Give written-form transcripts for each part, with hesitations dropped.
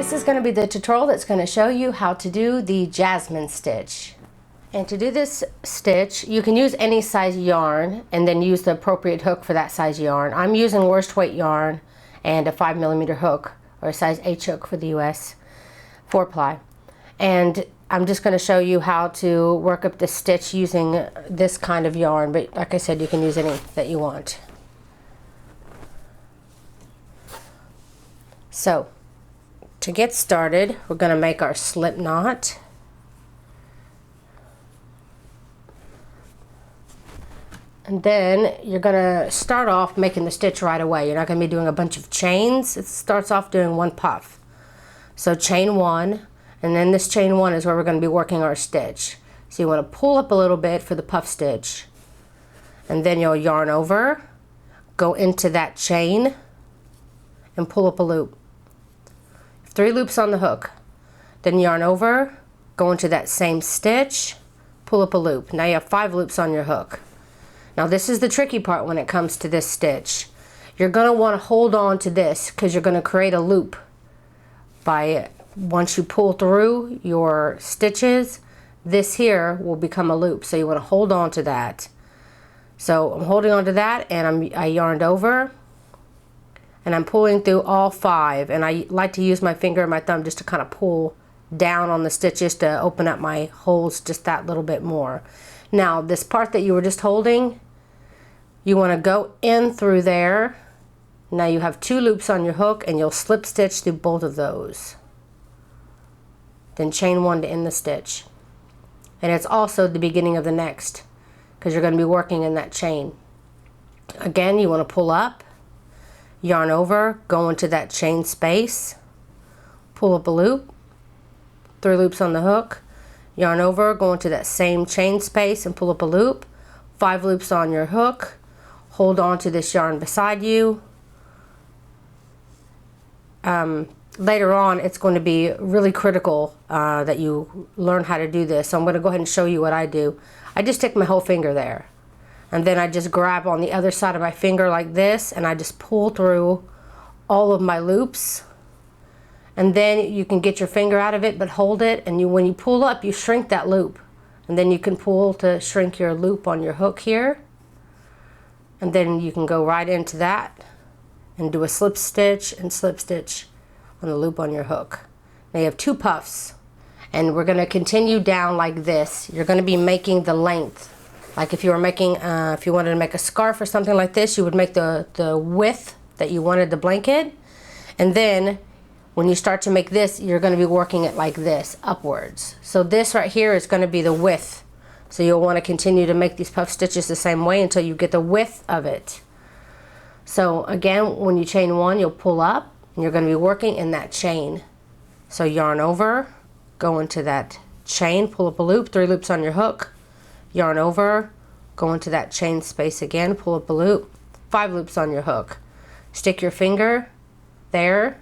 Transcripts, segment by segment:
This is going to be the tutorial that's going to show you how to do the Jasmine stitch. And to do this stitch, you can use any size yarn and then use the appropriate hook for that size yarn. I'm using worst weight yarn and a 5mm hook, or a size H hook for the US 4-ply. And I'm just going to show you how to work up the stitch using this kind of yarn, but like I said, you can use any that you want. So, to get started, we're going to make our slip knot. And then you're going to start off making the stitch right away. You're not going to be doing a bunch of chains. It starts off doing one puff. So chain one, and then this chain one is where we're going to be working our stitch. So you want to pull up a little bit for the puff stitch. And then you'll yarn over, go into that chain, and pull up a loop. 3 loops on the hook. Then yarn over, go into that same stitch, pull up a loop. Now you have 5 loops on your hook. Now this is the tricky part when it comes to this stitch. You're going to want to hold on to this because you're going to create a loop. Once you pull through your stitches, this here will become a loop. So you want to hold on to that. So I'm holding on to that, and I yarned over, and I'm pulling through all 5. And I like to use my finger and my thumb just to kind of pull down on the stitches to open up my holes just that little bit more. Now this part that you were just holding, you want to go in through there. Now you have 2 loops on your hook, and you'll slip stitch through both of those. Then chain 1 to end the stitch. And it's also the beginning of the next, because you're going to be working in that chain. Again, you want to pull up, yarn over, go into that chain space, pull up a loop, 3 loops on the hook, yarn over, go into that same chain space and pull up a loop, 5 loops on your hook, hold on to this yarn beside you. Later on, it's going to be really critical that you learn how to do this. So I'm going to go ahead and show you what I do. I just stick my whole finger there, and then I just grab on the other side of my finger like this, and I just pull through all of my loops. And then you can get your finger out of it, but hold it, and when you pull up, you shrink that loop. And then you can pull to shrink your loop on your hook here. And then you can go right into that and do a slip stitch and slip stitch on the loop on your hook. Now you have 2 puffs, and we're going to continue down like this. You're going to be making the length. Like if you were making, if you wanted to make a scarf or something like this, you would make the width that you wanted the blanket. And then when you start to make this, you're going to be working it like this, upwards. So this right here is going to be the width. So you'll want to continue to make these puff stitches the same way until you get the width of it. So again, when you chain 1, you'll pull up, and you're going to be working in that chain. So yarn over, go into that chain, pull up a loop, 3 loops on your hook, yarn over, go into that chain space again, pull up a loop, 5 loops on your hook. Stick your finger there,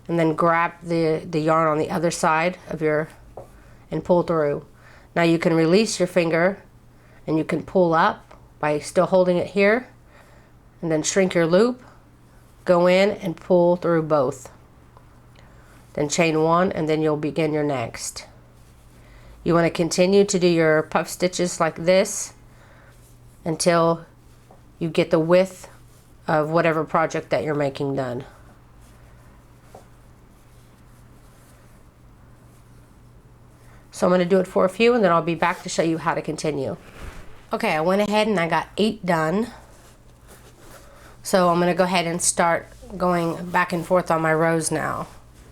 and then grab the yarn on the other side of and pull through. Now you can release your finger, and you can pull up by still holding it here, and then shrink your loop, go in and pull through both. Then chain 1, and then you'll begin your next. You want to continue to do your puff stitches like this until you get the width of whatever project that you're making done. So I'm going to do it for a few, and then I'll be back to show you how to continue. Okay, I went ahead and I got 8 done. So I'm going to go ahead and start going back and forth on my rows now.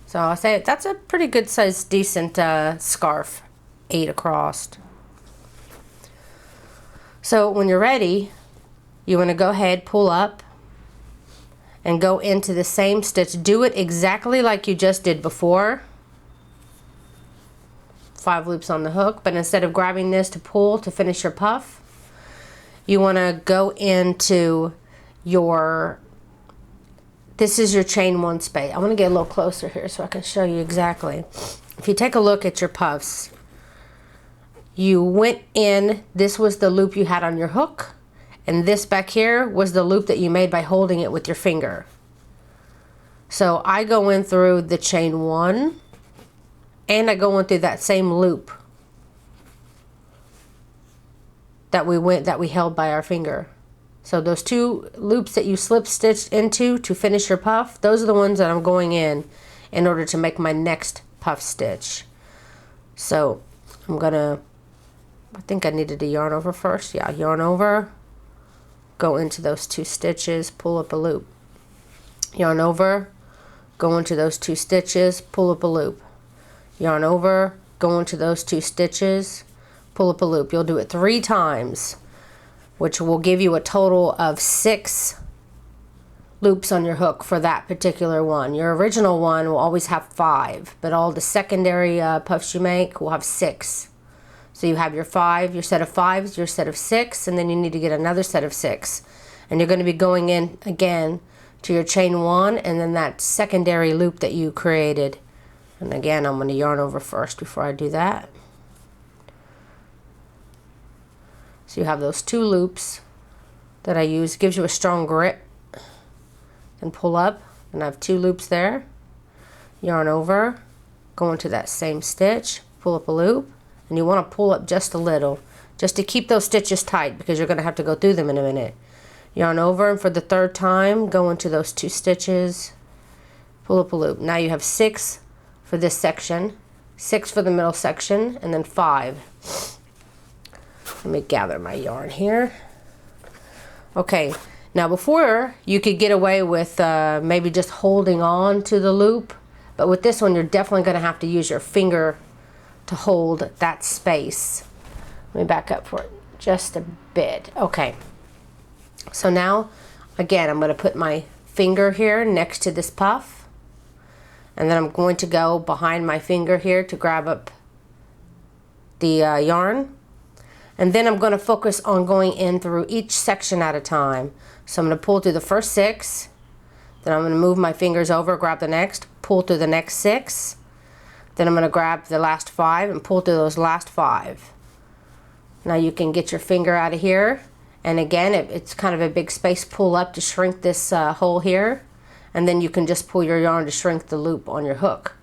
So I'll say that's a pretty good size, decent scarf, 8 across. So when you're ready, you want to go ahead, pull up, and go into the same stitch. Do it exactly like you just did before. 5 loops on the hook, but instead of grabbing this to pull to finish your puff, you want to go into this is your chain 1 space. I want to get a little closer here so I can show you exactly. If you take a look at your puffs, you went in, this was the loop you had on your hook, and this back here was the loop that you made by holding it with your finger. So I go in through the chain 1 and I go in through that same loop that we held by our finger. So those 2 loops that you slip stitched into to finish your puff, those are the ones that I'm going in order to make my next puff stitch. So I'm gonna, I think I needed to yarn over first. Yeah, yarn over, go into those 2 stitches, pull up a loop. Yarn over, go into those 2 stitches, pull up a loop. Yarn over, go into those 2 stitches, pull up a loop. You'll do it 3 times, which will give you a total of 6 loops on your hook for that particular one. Your original one will always have 5, but all the secondary puffs you make will have 6. So you have your 5, your set of 5s, your set of 6, and then you need to get another set of 6. And you're going to be going in again to your chain 1 and then that secondary loop that you created. And again, I'm going to yarn over first before I do that. So you have those 2 loops that I use. It gives you a strong grip. And pull up, and I have 2 loops there. Yarn over, go into that same stitch, pull up a loop, and you want to pull up just a little, just to keep those stitches tight because you're going to have to go through them in a minute. Yarn over, and for the 3rd time, go into those 2 stitches, pull up a loop. Now you have 6 for this section, 6 for the middle section, and then 5. Let me gather my yarn here. Okay. Now before, you could get away with maybe just holding on to the loop, but with this one you're definitely going to have to use your finger to hold that space. Let me back up for it just a bit. Okay, so now again I'm going to put my finger here next to this puff, and then I'm going to go behind my finger here to grab up the yarn. And then I'm going to focus on going in through each section at a time. So I'm going to pull through the first 6, then I'm going to move my fingers over, grab the next, pull through the next 6, then I'm going to grab the last 5 and pull through those last 5. Now you can get your finger out of here, and again it's kind of a big space, pull up to shrink this hole here, and then you can just pull your yarn to shrink the loop on your hook.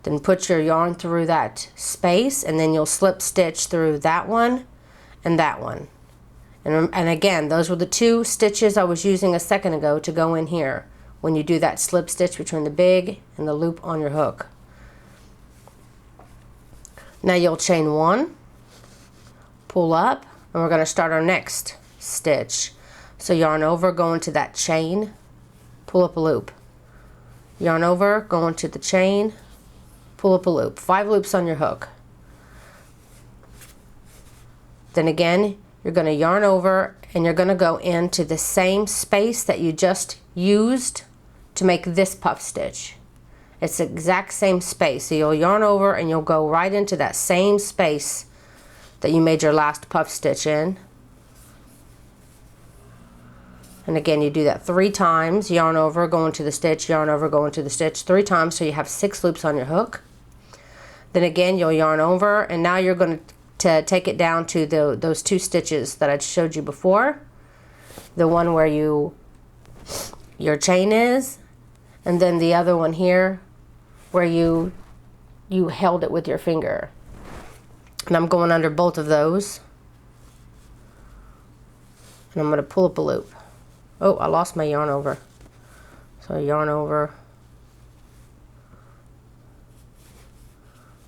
Then put your yarn through that space, and then you'll slip stitch through that one and that one. And again, those were the 2 stitches I was using a second ago to go in here when you do that slip stitch between the big and the loop on your hook. Now you'll chain 1, pull up, and we're going to start our next stitch. So yarn over, go into that chain, pull up a loop. Yarn over, go into the chain, pull up a loop. 5 loops on your hook. Then again, you're going to yarn over and you're going to go into the same space that you just used to make this puff stitch. It's the exact same space. So you'll yarn over and you'll go right into that same space that you made your last puff stitch in. And again, you do that 3 times. Yarn over, go into the stitch, yarn over, go into the stitch 3 times, so you have 6 loops on your hook. Then again, you'll yarn over, and now you're going to take it down to those 2 stitches that I showed you before. The one where your chain is, and then the other one here where you held it with your finger. And I'm going under both of those. And I'm going to pull up a loop. Oh, I lost my yarn over. So yarn over.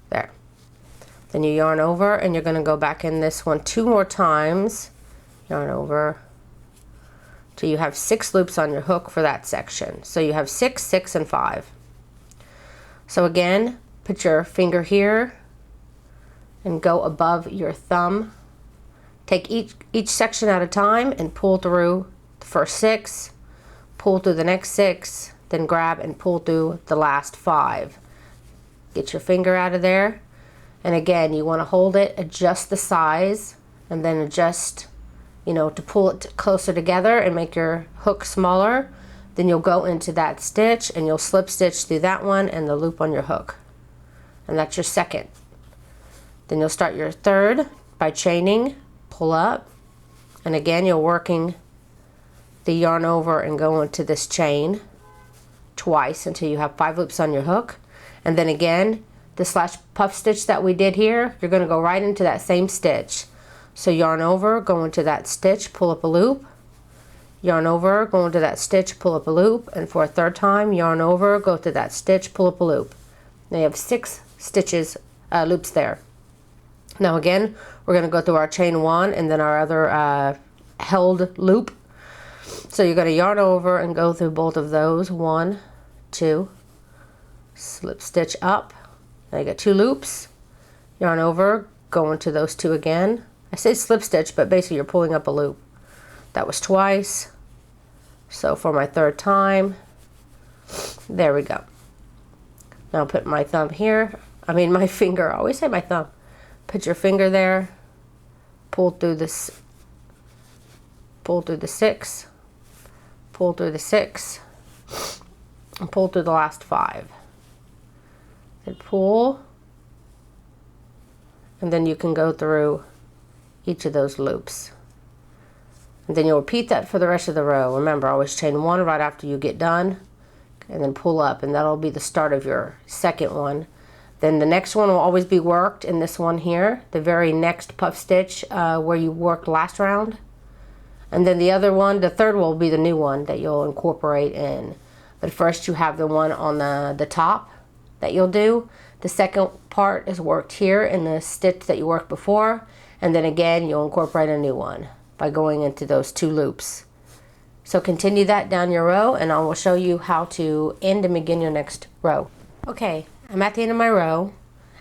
There. Then you yarn over and you're going to go back in this one 2 more times. Yarn over till you have 6 loops on your hook for that section. So you have 6, 6, and 5. So again, put your finger here and go above your thumb. Take each section at a time and pull through the first 6, pull through the next 6, then grab and pull through the last 5. Get your finger out of there. And again, you want to hold it, adjust the size, and then adjust, to pull it closer together and make your hook smaller. Then you'll go into that stitch and you'll slip stitch through that one and the loop on your hook. And that's your second. Then you'll start your third by chaining, pull up, and again you're working the yarn over and go into this chain, twice until you have 5 loops on your hook. And then again, the slash puff stitch that we did here, you're going to go right into that same stitch. So yarn over, go into that stitch, pull up a loop, yarn over, go into that stitch, pull up a loop, and for a third time, yarn over, go to that stitch, pull up a loop. Now you have 6 stitches, loops there. Now again, we're going to go through our chain 1 and then our other held loop. So you're going to yarn over and go through both of those. 1, 2, slip stitch up. Now you got 2 loops. Yarn over, go into those 2 again. I say slip stitch, but basically you're pulling up a loop. That was twice. So for my third time, there we go. Now I'll put my thumb here. I mean my finger. I always say my thumb. Put your finger there. Pull through this. Pull through the 6. Pull through the 6. And pull through the last 5. Then pull. And then you can go through each of those loops. And then you'll repeat that for the rest of the row. Remember, always chain 1 right after you get done. And then pull up, and that'll be the start of your second one. Then the next one will always be worked in this one here, the very next puff stitch where you worked last round. And then the other one, the third will be the new one that you'll incorporate in. But first you have the one on the top that you'll do. The second part is worked here in the stitch that you worked before. And then again, you'll incorporate a new one by going into those 2 loops. So continue that down your row, and I will show you how to end and begin your next row. Okay, I'm at the end of my row,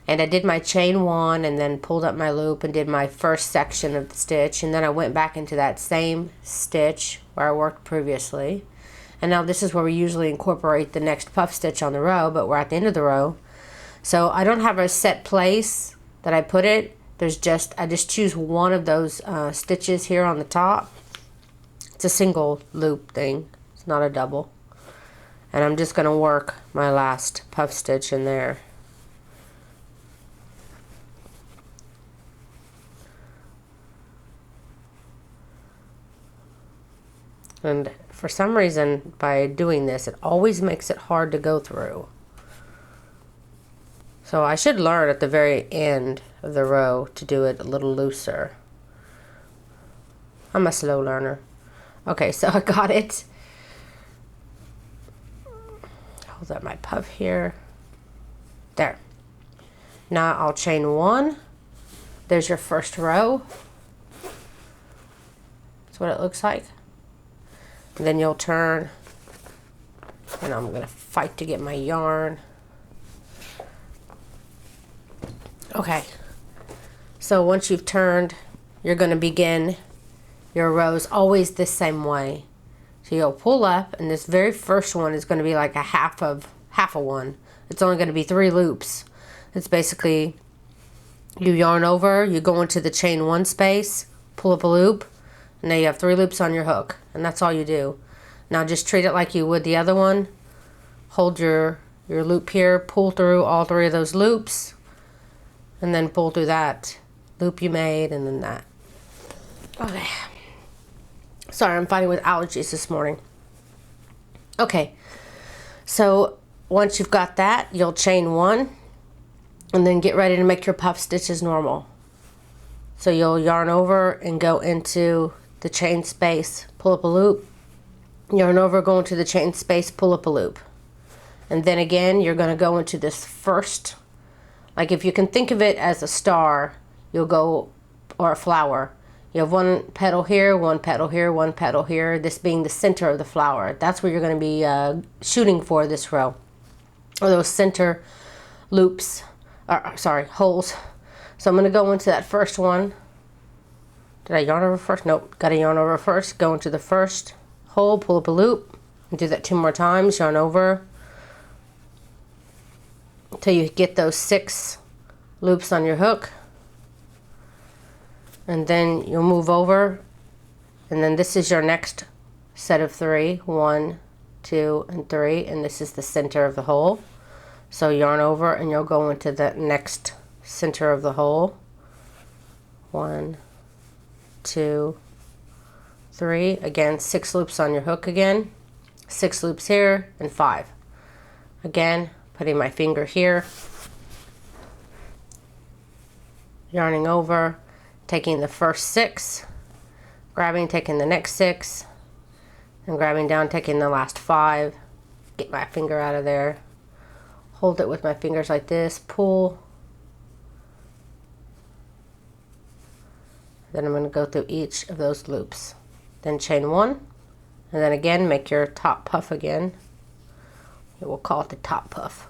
and I did my chain 1 and then pulled up my loop and did my first section of the stitch, and then I went back into that same stitch where I worked previously. And now this is where we usually incorporate the next puff stitch on the row, but we're at the end of the row. So I don't have a set place that I put it. I just choose one of those stitches here on the top. It's a single loop thing. It's not a double. And I'm just going to work my last puff stitch in there. And for some reason, by doing this, it always makes it hard to go through. So I should learn at the very end of the row to do it a little looser. I'm a slow learner. Okay, so I got it. Hold up my puff here. There. Now I'll chain 1. There's your first row. That's what it looks like. And then you'll turn, and I'm going to fight to get my yarn. Okay, so once you've turned, you're going to begin your rows always the same way. So you'll pull up, and this very first one is going to be like a half of one. It's only going to be 3 loops. It's basically you yarn over, you go into the chain 1 space, pull up a loop, and now you have 3 loops on your hook, and that's all you do. Now just treat it like you would the other one. Hold your loop here, pull through all 3 of those loops, and then pull through that loop you made, and then that. Okay. Sorry, I'm fighting with allergies this morning. Okay, so once you've got that, you'll chain 1, and then get ready to make your puff stitches normal. So you'll yarn over and go into the chain space, pull up a loop, yarn over, go into the chain space, pull up a loop. And then again, you're going to go into this first, like if you can think of it as a star, you'll go, or a flower. You have 1 petal here, 1 petal here, 1 petal here, this being the center of the flower. That's where you're going to be shooting for this row. Or those center loops, holes. So I'm going to go into that first one. Did I yarn over first? Nope, got to yarn over first. Go into the first hole, pull up a loop, and do that 2 more times, yarn over, until you get those 6 loops on your hook. And then you'll move over, and then this is your next set of 3. 1, 2, and 3, and this is the center of the hole. So yarn over, and you'll go into that next center of the hole. 1, 2, 3. Again, 6 loops on your hook again. 6 loops here, and 5. Again, putting my finger here, yarning over, taking the first 6, grabbing, taking the next 6, and grabbing down, taking the last 5. Get my finger out of there, hold it with my fingers like this, pull. Then I'm going to go through each of those loops. Then chain 1, and then again make your top puff again. We'll call it the top puff.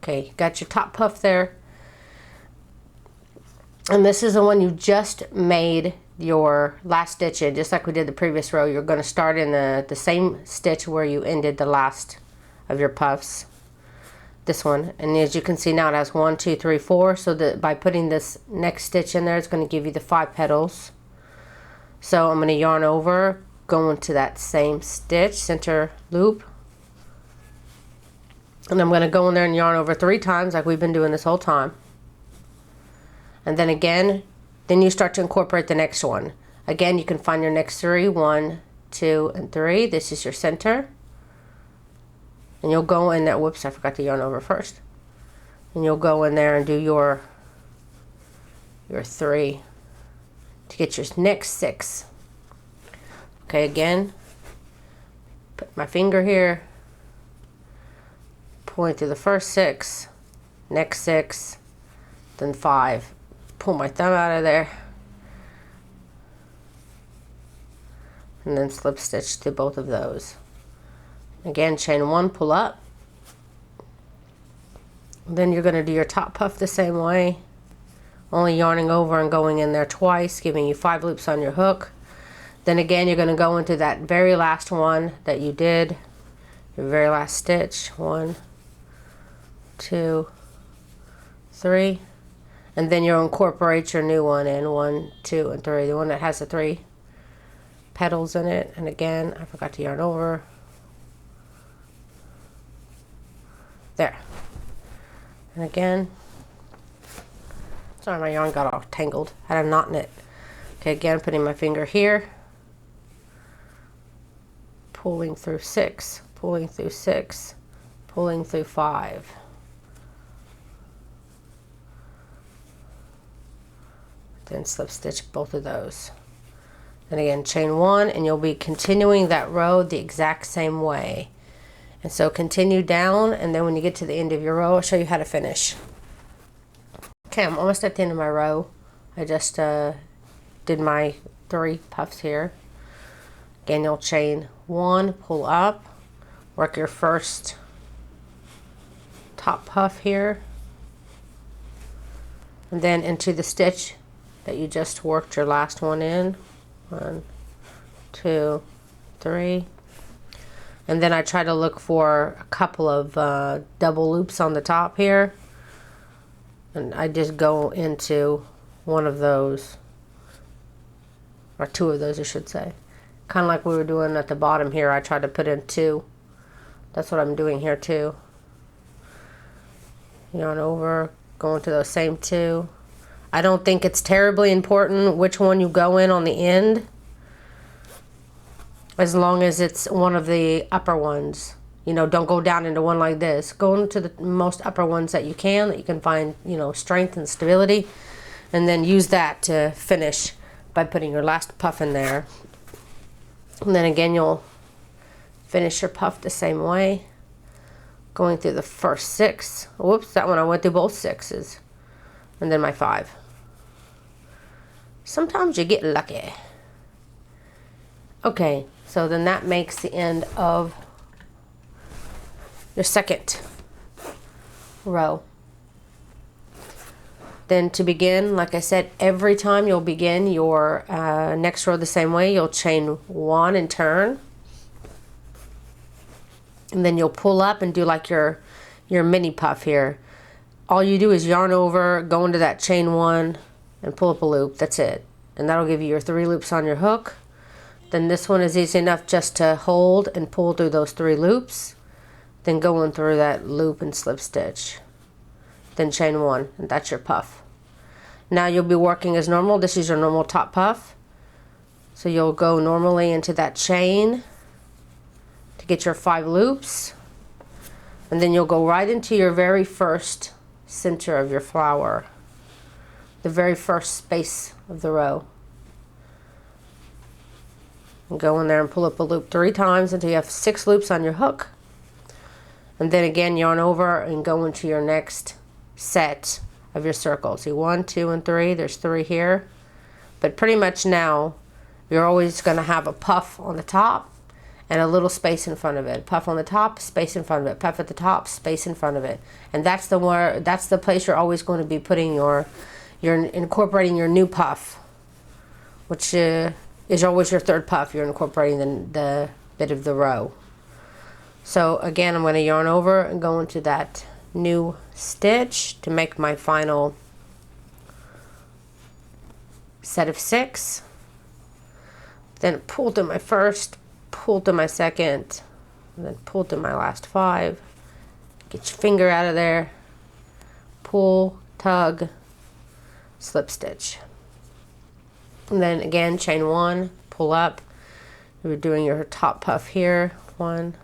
Okay, got your top puff there. And this is the one you just made your last stitch in, just like we did the previous row. You're going to start in the same stitch where you ended the last of your puffs. This one, and as you can see now, it has 1, 2, 3, 4. So that by putting this next stitch in there, it's going to give you the 5 petals. So I'm going to yarn over, go into that same stitch, center loop, and I'm going to go in there and yarn over 3 times like we've been doing this whole time. And then again, then you start to incorporate the next one. Again, you can find your next 3, 1, 2, and 3. This is your center. And you'll go in there, whoops, I forgot to yarn over first. And you'll go in there and do your 3 to get your next 6. Okay, again, put my finger here, pulling through the first 6, next 6, then 5. Pull my thumb out of there, and then slip stitch to both of those. Again, chain 1, pull up. Then you're going to do your top puff the same way, only yarning over and going in there twice, giving you 5 loops on your hook. Then again, you're going to go into that very last one that you did, your very last stitch. 1, 2, 3. And then you'll incorporate your new one in 1, 2, and 3, the one that has the 3 petals in it. And again, I forgot to yarn over. There. And again, sorry, my yarn got all tangled. I had a knot in it. Okay, again, putting my finger here, pulling through 6, pulling through 6, pulling through 5. Then slip stitch both of those. And again, chain 1, and you'll be continuing that row the exact same way. And so continue down, and then when you get to the end of your row, I'll show you how to finish. Okay, I'm almost at the end of my row. I just did my 3 puffs here. Again, you'll chain 1, pull up, work your first top puff here, and then into the stitch that you just worked your last one in. 1, 2, 3. And then I try to look for a couple of double loops on the top here, and I just go into one of those, or 2 of those I should say, kind of like we were doing at the bottom here. I tried to put in 2. That's what I'm doing here too. Yarn over, go into those same 2. I don't think it's terribly important which one you go in on the end, as long as it's one of the upper ones. You know, don't go down into one like this. Go into the most upper ones that you can find, you know, strength and stability, and then use that to finish by putting your last puff in there. And then again, you'll finish your puff the same way, going through the first 6. Whoops, that one I went through both 6s. And then my 5. Sometimes you get lucky. Okay, so then that makes the end of your second row. Then to begin, like I said, every time you'll begin your next row the same way. You'll chain 1 and turn. And then you'll pull up and do like your mini puff here. All you do is yarn over, go into that chain 1, and pull up a loop. That's it. And that'll give you your 3 loops on your hook. Then this one is easy enough just to hold and pull through those 3 loops. Then go in through that loop and slip stitch. Then chain 1, and that's your puff. Now you'll be working as normal. This is your normal top puff. So you'll go normally into that chain to get your 5 loops. And then you'll go right into your very first center of your flower, the very first space of the row. And go in there and pull up a loop 3 times until you have 6 loops on your hook. And then again, yarn over and go into your next set of your circles. See, 1, 2, and 3. There's 3 here. But pretty much now, you're always going to have a puff on the top and a little space in front of it. Puff on the top, space in front of it. Puff at the top, space in front of it. And that's the place you're always going to be putting you're incorporating your new puff, which is always your 3rd puff. You're incorporating the bit of the row. So again, I'm going to yarn over and go into that new stitch to make my final set of 6. Then pull to my first, pull to my second, and then pull to my last 5. Get your finger out of there, pull, tug, slip stitch. And then again, chain 1, pull up. You're doing your top puff here. 1,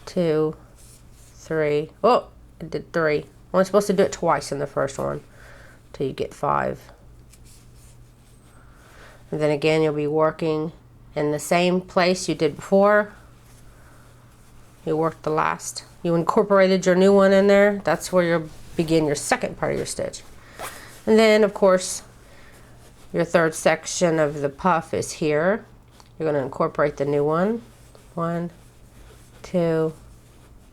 2, 3. Oh, I did 3. Only supposed to do it twice in the first one till you get 5. And then again, you'll be working in the same place you did before. You worked the last. You incorporated your new one in there. That's where you'll begin your second part of your stitch. And then, of course, your 3rd section of the puff is here. You're going to incorporate the new one. 1, 2,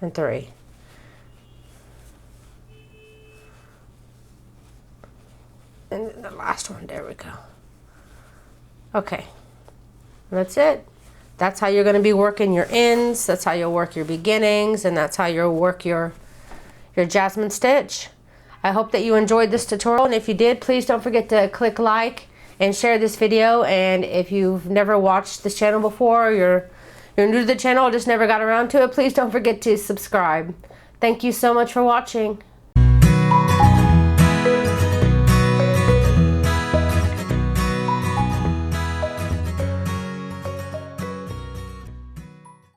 and 3. And then the last one, there we go. Okay, that's it. That's how you're going to be working your ends, that's how you'll work your beginnings, and that's how you'll work your Jasmine stitch. I hope that you enjoyed this tutorial, and if you did, please don't forget to click like and share this video. And if you've never watched this channel before, you're new to the channel or just never got around to it, please don't forget to subscribe. Thank you so much for watching.